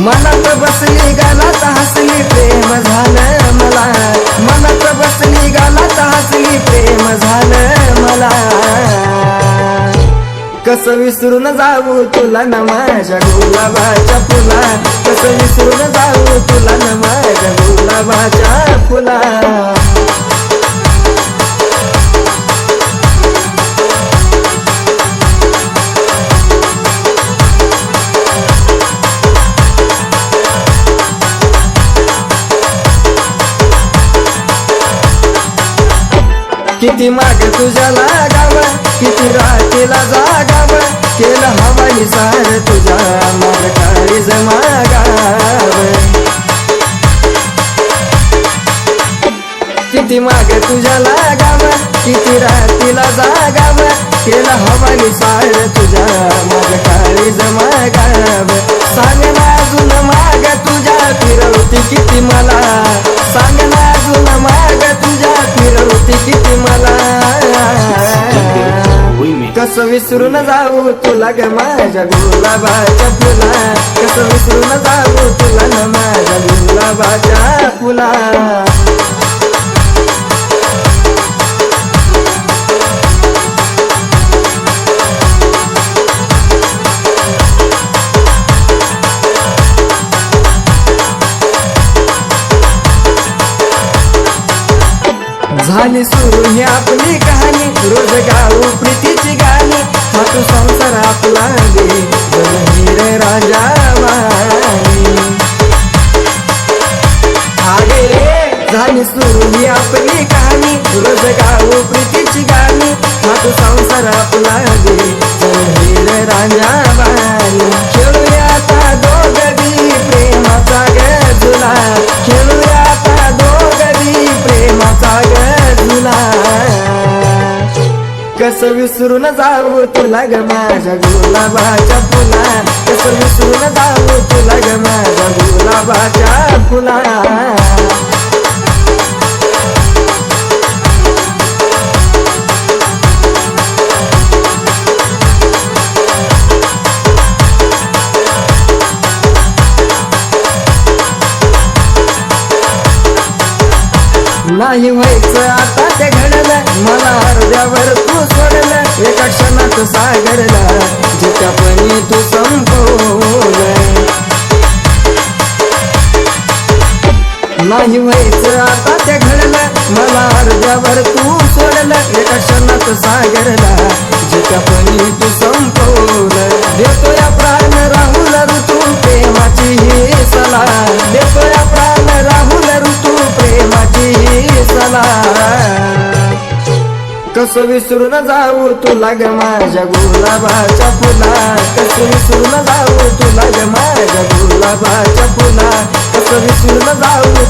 मनात बसली गालात हसली प्रेम झालं मला, मनात बसली गालात हसली प्रेम झालं मला. कसं विसरून जाऊ तुला न माझ्या गुलाबाच्या फुला, कसं विसरून जाऊ तुला न माझ्या गुलाबाच्या फुला. किती माग तुझ्या लागाव, किती रात्रीला जागाव, केलं हवाली सार तुझ्या माग काळीज मागाव. किती माग तुझ्या लागाव, किती रात्रीला जागाव, केलं हवाली सार तुझ्या माग काळीज मागाव. सांग ना अजून माग तुझ्या फिरवती किती मला, सांग ना अजून माग तुझ्या फिरवती किती मला. कसं विसरून जाऊ तुला ग माझ्या गुलाबाच्या फुला, कसं विसरून जाऊ तुला न माझ्या गुलाबाच्या फुला. झाली सुरू ही आपली कहाणी, रोज गाऊ प्रीतीची गाणी, हा तू संसार आपला गे हीर राजा वाणी. आगे झाली सुरू ही आपली कहाणी, रोज गाऊ प्रीतीची गाणी, हा तू संसार आपला गे हीर राजा वाणी. खेळूया आता दोघी प्रेमाचा गजुला, खेळूया आता दोघी प्रेमाचा गजुला. कसं विसरून जाऊ तुला ग माझ्या गुलाबाच्या फुला, कसं विसरून जाऊ तुला ग माझ्या गुलाबाच्या फुला. नाही व्हायचं आता ते घडलं, मला हृदयावर तू सोडलं, एका क्षणात सागरला जिच्यापणी तू संपवलं. नाही व्हायचं आता ते घडलं, मला हृदयावर तू सोडलं, एका क्षणात सागरला जिच्यापणी तू संपवलं. देतोया प्राण राहुल ऋतू प्रेमाची ही सला, देतोया प्राण राहुल ऋतू प्रेमाची ही सला. कसं विसरून जाऊ तुला ग माझ्या गुलाबाच्या फुला, कसं विसरून जाऊ तुला ग माझ्या गुलाबाच्या फुला, कसं विसरून जाऊ